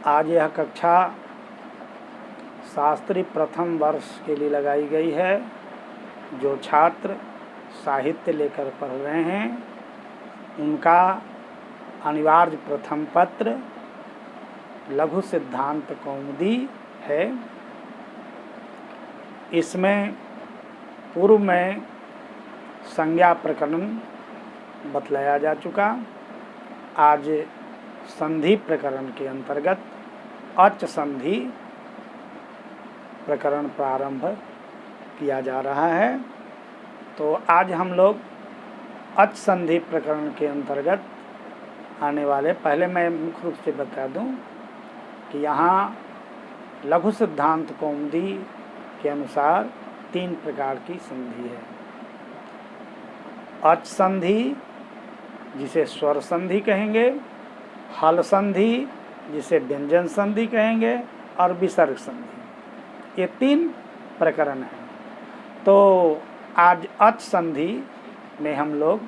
आज यह कक्षा शास्त्री प्रथम वर्ष के लिए लगाई गई है। जो छात्र साहित्य लेकर पढ़ रहे हैं उनका अनिवार्य प्रथम पत्र लघु सिद्धांत कौमुदी है। इसमें पूर्व में संज्ञा प्रकरण बतलाया जा चुका। आज संधि प्रकरण के अंतर्गत अच संधि प्रकरण प्रारंभ किया जा रहा है। तो आज हम लोग अच संधि प्रकरण के अंतर्गत आने वाले, पहले मैं मुख्य रूप से बता दूं कि यहाँ लघु सिद्धांत कौमुदी के अनुसार 3 प्रकार की संधि है। अच संधि जिसे स्वर संधि कहेंगे, हल संधि जिसे व्यंजन संधि कहेंगे, और विसर्ग संधि। ये 3 प्रकरण हैं। तो आज अच संधि में हम लोग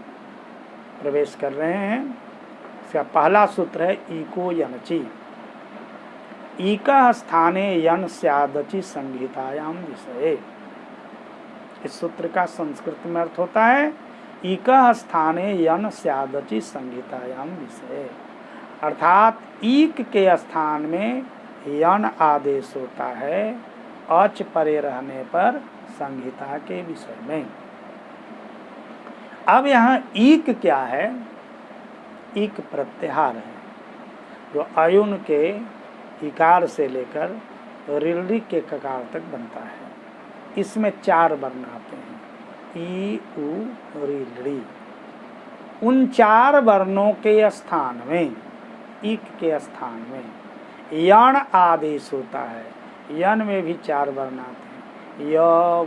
प्रवेश कर रहे हैं। इसका पहला सूत्र है इको यनचि। इका स्थाने यन स्यादचि संहितायाम विषये। इस सूत्र का संस्कृत में अर्थ होता है इका स्थाने यन स्यादचि संहितायाम विषये, अर्थात ईक के स्थान में यन आदेश होता है अच परे रहने पर संहिता के विषय में। अब यहाँ ईक क्या है? ईक प्रत्याहार है जो अयुन के इकार से लेकर ऋलृ के ककार तक बनता है। इसमें 4 वर्ण आते हैं, ई उ ऋ। उन 4 वर्णों के स्थान में, ईक के स्थान में यण आदेश होता है। यन में भी 4 वर्ण आते हैं, य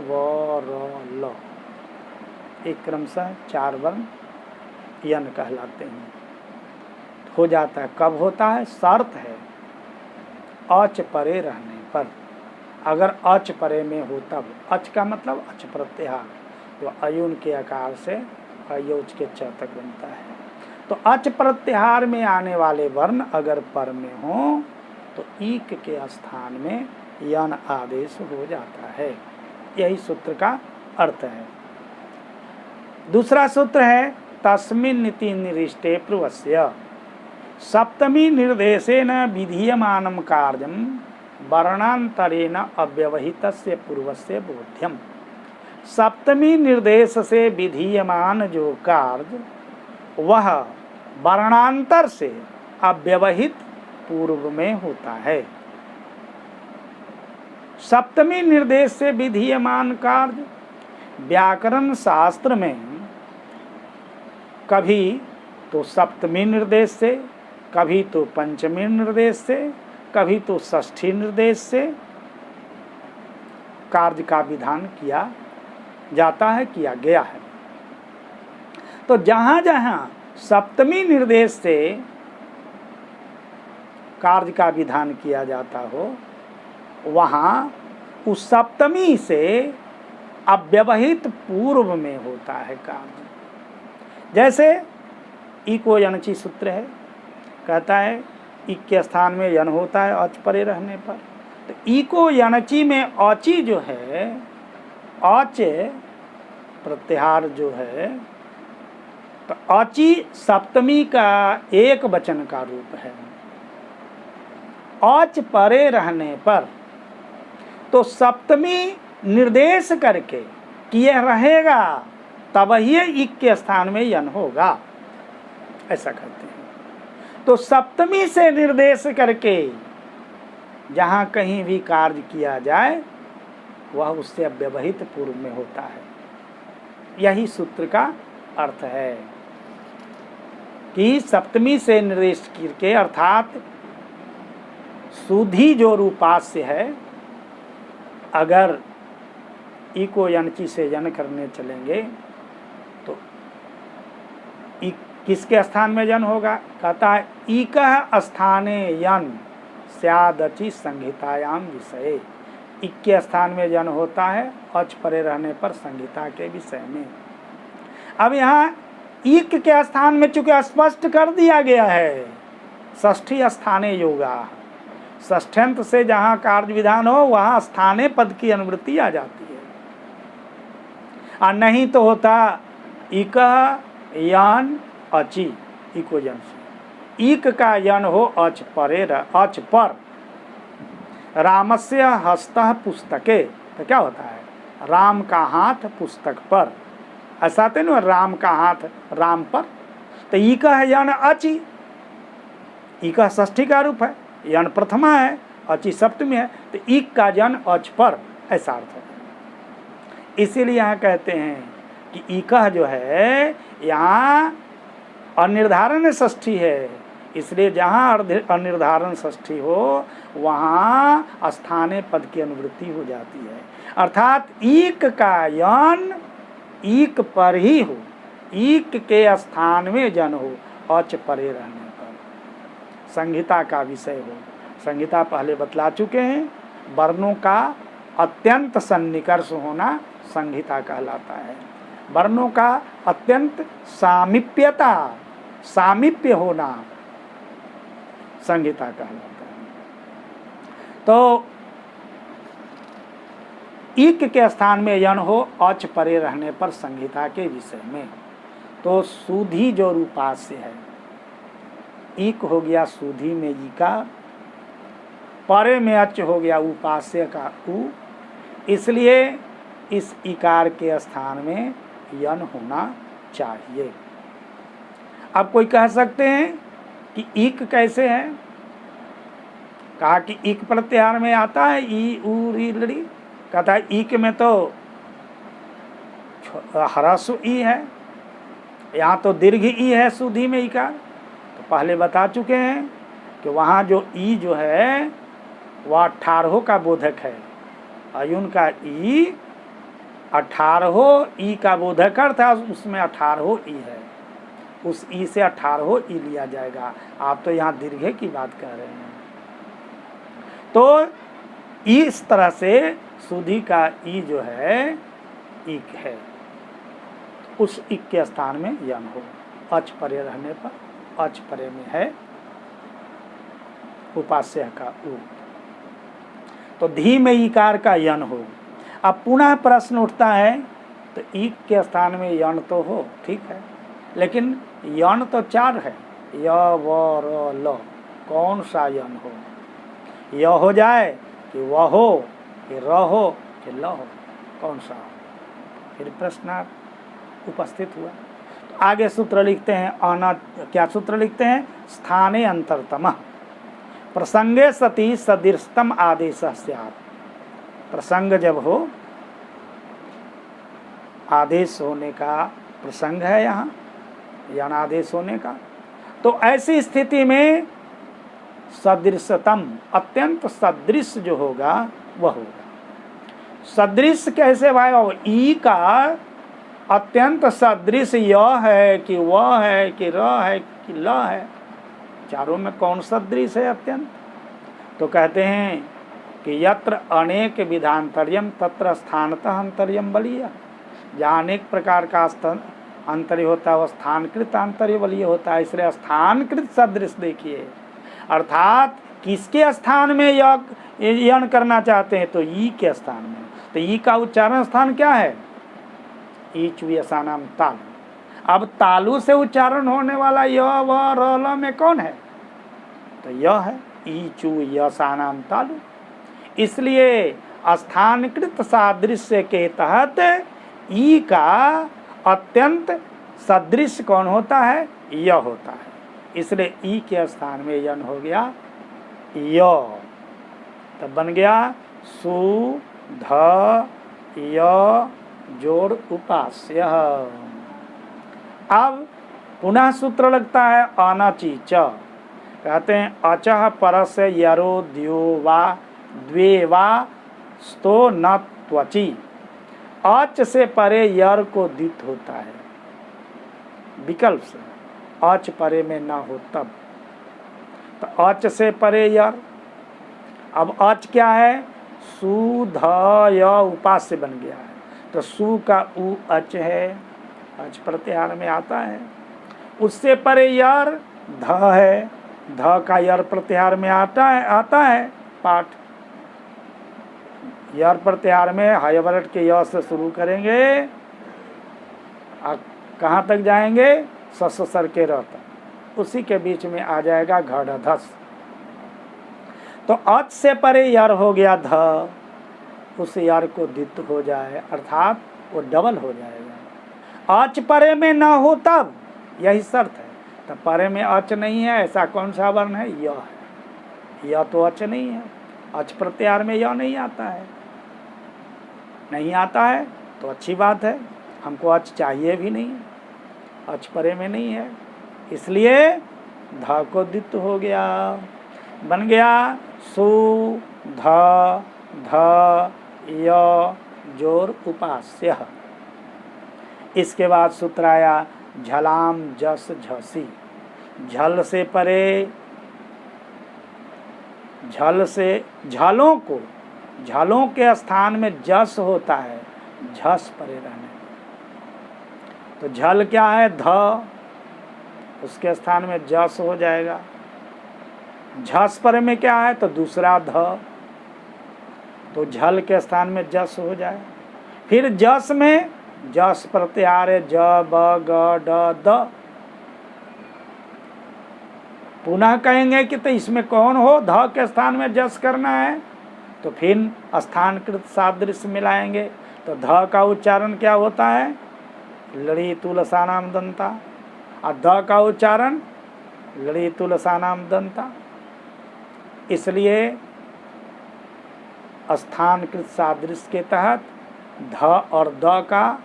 व र ल। एक क्रमशः 4 वर्ण यन कहलाते हैं। हो जाता है, कब होता है? शर्त है अच परे रहने पर। अगर अच परे में हो तब। अच का मतलब अच प्रत्याहार, जो अयुन के आकार से अयोच के च तक बनता है। तो अच प्रत्याहार में आने वाले वर्ण अगर पर में हो तो ईक के स्थान में यन आदेश हो जाता है। यही सूत्र का अर्थ है। दूसरा सूत्र है तस्मिन् इति निरिष्टे पूर्वस्य सप्तमी निर्देशेन विधीयमानं कार्यं वर्णांतरेण अव्यवहितस्य पूर्वस्य बोध्यम। सप्तमी निर्देश से विधीयमान जो कार्य वह वर्णांतर से अव्यवहित पूर्व में होता है। सप्तमी निर्देश से विधीयमान कार्य व्याकरण शास्त्र में कभी तो सप्तमी निर्देश से, कभी तो पंचमी निर्देश से, कभी तो षष्ठी निर्देश से कार्य का विधान किया जाता है, किया गया है। तो जहाँ जहाँ सप्तमी निर्देश से कार्य का विधान किया जाता हो वहाँ उस सप्तमी से अव्यवहित पूर्व में होता है कार्य। जैसे इको यनचि सूत्र है, कहता है इक के स्थान में यन होता है अच परे रहने पर। तो इको यनचि में अचि जो है, अच प्रत्याहार जो है, तो अचि सप्तमी का एक वचन का रूप है। अच परे रहने पर तो सप्तमी निर्देश करके किए रहेगा, तब ही इक के स्थान में यन होगा, ऐसा कहते हैं। तो सप्तमी से निर्देश करके जहाँ कहीं भी कार्य किया जाए वह उससे अव्यवहित पूर्व में होता है। यही सूत्र का अर्थ है कि सप्तमी से निर्देश करके, अर्थात सुधी जो रूपास्य है, अगर इको यनचि से यन करने चलेंगे तो किसके स्थान में यन होगा? कहता है इकः स्थाने यन स्यादचि संहितायाम विषये। इक के स्थान में यन होता है अच परे रहने पर संहिता के विषय में। अब यहाँ इक के स्थान में चूंकि स्पष्ट कर दिया गया है षष्ठी स्थाने योगा, षष्ठ्यंत से जहाँ कार्य विधान हो वहाँ स्थाने पद की अनुवृत्ति आ जाती है। और नहीं तो होता इक यान अचि, इको जन से इक का यन हो अच परे अच पर। रामस्य हस्तः पुस्तके, तो क्या होता है? राम का हाथ पुस्तक पर, ऐसा तो नहीं राम का हाथ राम पर। तो इक है यन अचि, इक षष्ठी का रूप है, यन प्रथमा है, अचि सप्तमी है, तो इक का जन अच पर, ऐसा अर्थ है। इसीलिए यहाँ कहते हैं कि इकह जो है यहाँ अनिर्धारण षष्ठी है, इसलिए जहाँ अनिर्धारण षष्ठी हो वहाँ स्थाने पद की अनुवृत्ति हो जाती है। अर्थात ईक का यन ईक पर ही हो, ईक के स्थान में जन हो, अच परे रहने पर, संहिता का विषय हो। संहिता पहले बतला चुके हैं, वर्णों का अत्यंत सन्निकर्ष होना संहिता कहलाता है। वर्णों का अत्यंत सामीप्यता, सामीप्य होना संहिता कहलाता है। तो इक के स्थान में यन हो अच परे रहने पर संहिता के विषय में। तो सुधी जो रूपास्य है, इक हो गया सुधी में इका, परे में अच हो गया उपास्य का उ, इसलिए इस इकार के स्थान में यन होना चाहिए। अब कोई कह सकते हैं कि इक कैसे है? कहा कि इक प्रत्याहार में आता है ई उ री लड़ी, कहता है इक में तो ह्रस्व ई है, यहाँ तो दीर्घ ई है सुधी में इकार। तो पहले बता चुके हैं कि वहाँ जो ई जो है वह 18 का बोधक है, अयुन का ई 18 ई का बोधक अर्थ है, उसमें 18 ई है, उस ई से 18 ई लिया जाएगा। आप तो यहाँ दीर्घ की बात कह रहे हैं। तो इस तरह से सुधी का ई जो है इक है, उस इक के स्थान में यन हो, अच परे रहने पर, अच परे में है उपास्य का उ, तो धी में इकार का यन हो। अब पुनः प्रश्न उठता है, तो इक के स्थान में यन तो हो, ठीक है, लेकिन यन तो 4 है, य व र ल, कौन सा यन हो? य हो जाए कि वह हो, कि र हो, कि ल हो, कौन सा हो? फिर प्रश्न उपस्थित हुआ। तो आगे सूत्र लिखते हैं, आना क्या सूत्र लिखते हैं? स्थाने अंतरतम प्रसंगे सति सदृशतम आदेश स्यात्। प्रसंग जब हो, आदेश होने का प्रसंग है यहाँ, यानी आदेश होने का, तो ऐसी स्थिति में सदृशतम, अत्यंत सदृश जो होगा वह होगा। सदृश कैसे भाई? ई का अत्यंत सदृश यह है कि वह है कि र है कि ल है, चारों में कौन सदृश है अत्यंत? तो कहते हैं कि यत्र अनेक विधांतर्यम तत्र स्थानतः अंतर्यम बलीय। जहाँ अनेक प्रकार का अंतर्य होता है वह स्थानकृत अंतर्य बलीय होता है, इसलिए स्थानकृत सदृश देखिए। अर्थात किसके स्थान में यन करना चाहते हैं? तो ई के स्थान में। तो ई का उच्चारण स्थान क्या है? ईचु यसानाम तालु। अब तालु से उच्चारण होने वाला य व र ल में कौन है? तो यह है ईचु यसानाम तालु। इसलिए स्थानकृत सादृश्य के तहत ई का अत्यंत सदृश कौन होता है? य होता है, इसलिए ई के स्थान में यन हो गया य, तब बन गया सु ध य जोड़ उपास्य। अब पुनः सूत्र लगता है अनचि च, कहते हैं अचः परस्य यरो द्यो वा द्वे वा स्तो न त्वचि। अच से परे यर को द्वित होता है, विकल्प से, अच परे में न हो तब, तो अच से परे यर। अब अच क्या है? सु ध य उपास्य बन गया है, तो सु का उ अच है, अच प्रत्याहार में आता है। उससे परे यर ध है, ध का यर प्रत्याहार में आता है पाठ। यर प्रत्याहार में हयवरट के य से शुरू करेंगे, कहाँ तक जाएंगे? सर के र तक, उसी के बीच में आ जाएगा घड़ धस। तो अच से परे यर हो गया ध, उस यर को द्वित्व हो जाए, अर्थात वो डबल हो जाएगा। अच परे में ना हो तब, यही शर्त है। तो परे में अच नहीं है, ऐसा कौन सा वर्ण है? य है। य तो अच नहीं है, अच प्रत्याहार में य नहीं आता है। नहीं आता है तो अच्छी बात है, हमको अच चाहिए भी नहीं, अच परे में नहीं है, इसलिए ध को द्वित्व हो गया, बन गया सु ध ध य जोर उपास्य। इसके बाद सूत्र आया झलाम जस झसी। झल से परे, झल से झलों को, झलों के स्थान में जस होता है, झस परे रहने। तो झल क्या है? ध, उसके स्थान में जस हो जाएगा। झस परे में क्या है? तो दूसरा ध, तो झल के स्थान में जस हो जाए। फिर जस में जस प्रत्याहार है, ज ब ग ड द। पुनः कहेंगे कि तो इसमें कौन हो? ध के स्थान में जस करना है, तो फिर स्थानकृत सादृश्य मिलाएंगे। तो ध का उच्चारण क्या होता है? लड़ी तुलसानाम दंता, और द का उच्चारण लड़ी तुलसानाम दंता। इसलिए स्थानकृत सादृश्य के तहत ध और द का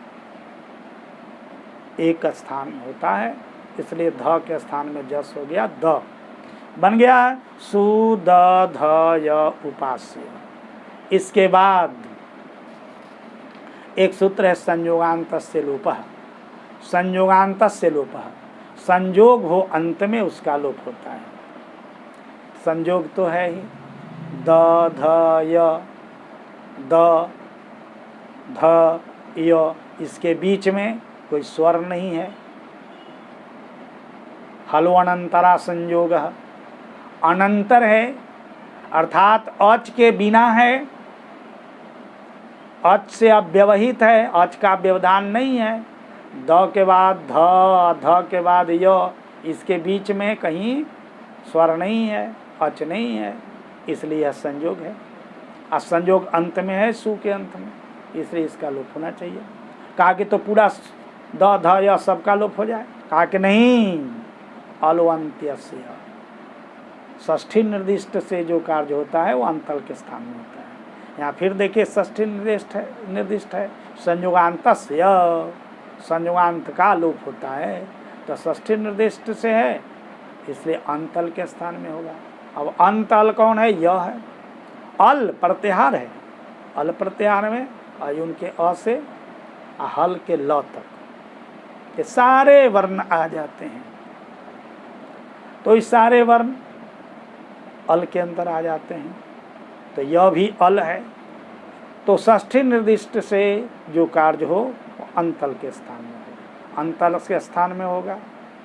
एक स्थान होता है, इसलिए ध के स्थान में जस हो गया द, बन गया सु द ध य उपास्य। इसके बाद एक सूत्र है संयोगांतस्य लोपः। संयोगांतस्य लोपः, संयोग हो अंत में उसका लोप होता है। संयोग तो है ही, द ध य, द ध य, इसके बीच में कोई स्वर नहीं है। हलो अनंतरा संयोग, अनंतर है, अर्थात अच के बिना है, अच से अव्यवहित है, अच का व्यवधान नहीं है। द के बाद ध, ध के बाद य, इसके बीच में कहीं स्वर नहीं है, अच नहीं है, इसलिए यह संयोग है। असंयोग अंत में है, सु के अंत में, इसलिए इसका लोप होना चाहिए। कहा कि तो पूरा द ध य सबका लोप हो जाए? कहा कि नहीं, अलो अंत्यस्य, षष्ठी निर्दिष्ट से जो कार्य होता है वो अंतल के स्थान में होता है। यहाँ फिर देखिए षष्ठी निर्दिष्ट है संयोगांतस्य, संयोगांत का लोप होता है, तो षष्ठी निर्दिष्ट से है, इसलिए अंतल के स्थान में होगा। अब अंतल कौन है? यह है। अल प्रत्याहार है, अल प्रत्याहार में अयुन के अ से हल के ल तक ये सारे वर्ण आ जाते हैं। तो इस सारे वर्ण अल के अंदर आ जाते हैं, तो यह भी अल है। तो षष्ठी निर्दिष्ट से जो कार्य हो वो अंतल के स्थान में होगा, अंतल के स्थान में होगा,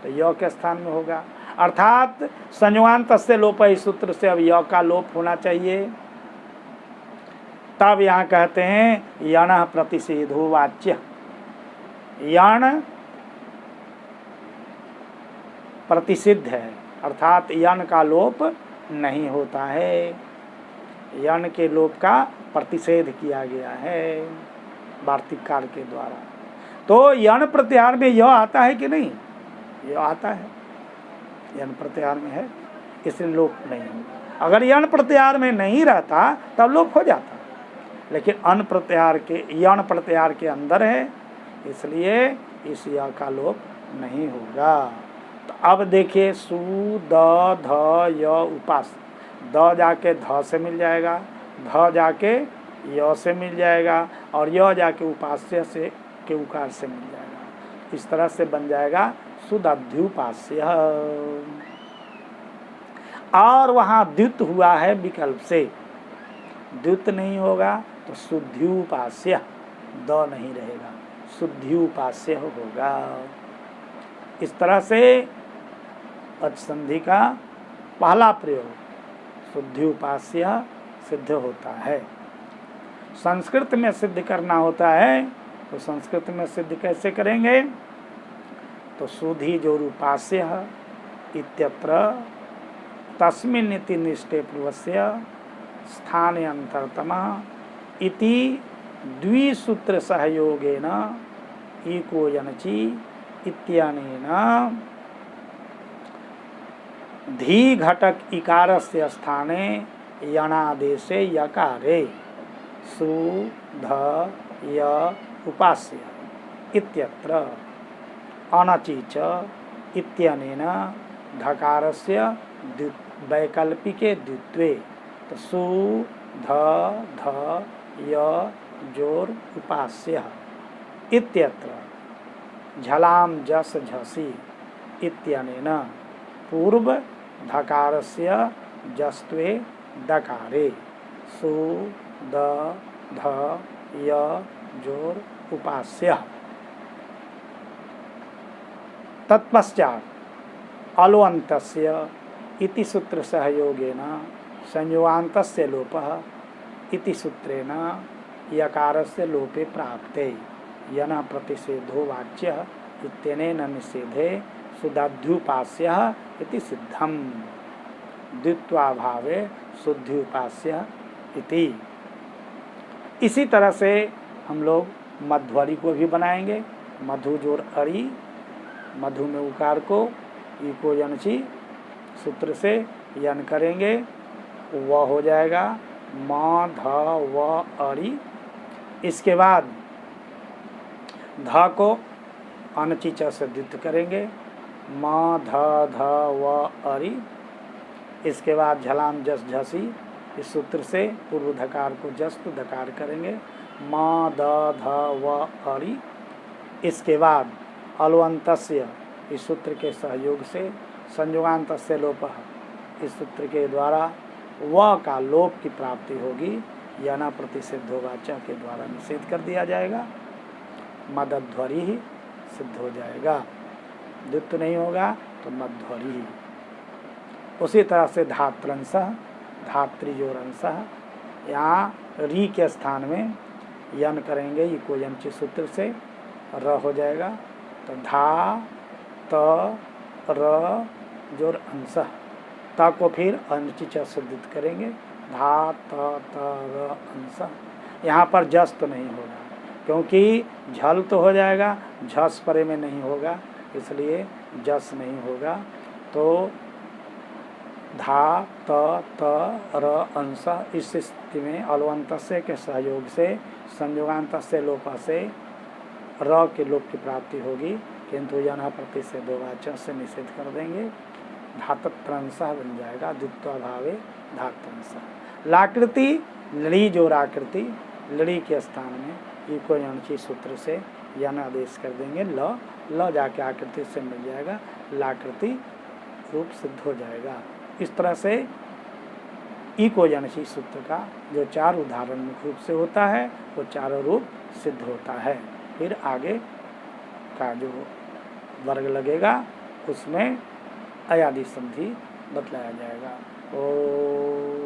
तो य के स्थान में होगा। अर्थात संयोगांतस्य लोप, इस सूत्र से अब य का लोप होना चाहिए। तब यहाँ कहते हैं यण प्रतिषेधो वाच्य। यण प्रतिषिद्ध है, अर्थात यण का लोप नहीं होता है, यण के लोप का प्रतिषेध किया गया है वार्तिककार के द्वारा। तो यण प्रत्याहार में यह आता है कि नहीं? यह आता है, यण प्रत्याहार में है, इसलिए लोप नहीं होगा। अगर यण प्रत्याहार में नहीं रहता तब लोप हो जाता, लेकिन अन प्रत्याहार के, यण प्रत्याहार के अंदर है, इसलिए इस य का लोप नहीं होगा। तो अब देखिए सु द ध य उपास, द जाके ध से मिल जाएगा, ध जाके य से मिल जाएगा, और य जाके उपास्य से के उकार से मिल जाएगा। इस तरह से बन जाएगा सुदध्युपास्य। और वहाँ द्युत हुआ है विकल्प से, द्युत नहीं होगा तो शुद्ध्युपास्य, द नहीं रहेगा, शुद्ध्युपास्य होगा। इस तरह से अच संधि का पहला प्रयोग शुद्धि उपास्य सिद्ध होता है। संस्कृत में सिद्ध करना होता है तो संस्कृत में सिद्ध कैसे करेंगे? तो शुद्धि जो उपास्य इत्यत्र तस्मिन्निति निष्ठे पूर्वस्य स्थाने अंतरतमः इति द्विसूत्र सहयोगेन एको यनचि इत्यनेन धी घटक इकारस्य स्थाने यणादेशे यकारे सु ध य उपास्य इत्यत्र अनचि च इत्यनेन धकारस्य वैकल्पिके द्वित्वे तो सु ध ध य जोर उपास्य इत्यत्र झलाम जस झसी इत्यनेन पूर्व धकारस्य जस्त्वे दकारे सु द ध य जोर उपास्य। तत्पश्चात् अलोअन्तस्य इति सूत्र सहयोगेन संयोगान्तस्य लोपः इति सूत्रेण यकारस्य लोपे प्राप्ते यन प्रतिषेधो वाच्यः इत्यनेन निषेधे शुद्धाध्युपास्यः इति सिद्धम् द्वित्वाभावे शुद्ध्युपास्य इति। इसी तरह से हम लोग मध्वरी को भी बनाएंगे। मधु जोर अड़ी, मधु में उकार को इको यनची सूत्र से यन करेंगे, वह हो जाएगा म ध व अड़ी। इसके बाद ध को अनची च से द्वित्व करेंगे, म ध ध व अड़ी। इसके बाद झलाम जस झसी इस सूत्र से पूर्व धकार को जस्त धकार करेंगे, म द ध व अड़ी। इसके बाद अलोअन्तस्य इस सूत्र के सहयोग से संयोगान्तस्य लोपः इस सूत्र के द्वारा व का लोप की प्राप्ति होगी, यना प्रतिषिद्धो वाचा के द्वारा निषेध कर दिया जाएगा, मदध्वरी ही सिद्ध हो जाएगा। द्वित्व नहीं होगा तो मध्वरी ही। उसी तरह से धात्रंशः धात्रिजोरंशः, यहाँ री के स्थान में यन करेंगे इको यंची सूत्र से, र हो जाएगा तो धा त र जोर अंशः, त को फिर अंची च शब्दित करेंगे, धा त र अंशः। यहाँ पर जस तो नहीं होगा क्योंकि झल तो हो जाएगा, झस परे में नहीं होगा, इसलिए जस नहीं होगा। तो धा त त र अंश इस स्थिति में अलोअन्तस्य के सहयोग से संयोगान्तस्य लोप से र के लोप की प्राप्ति होगी, किंतु यह प्रतिषेधो वाचा से निषेध कर देंगे, धातत्रंशः बन जाएगा, द्वित्वाभावे धातंशः। लाकृति लड़ी जोर आकृति, लड़ी के स्थान में इको यंची सूत्र से यन आदेश कर देंगे, ल जाके आकृति से मिल जाएगा, लाकृति रूप सिद्ध हो जाएगा। इस तरह से इको यनची सूत्र का जो चार उदाहरण मुख्य रूप से होता है वो चारों रूप सिद्ध होता है। फिर आगे का जो वर्ग लगेगा उसमें अयादि संधि बतलाया जाएगा। ओ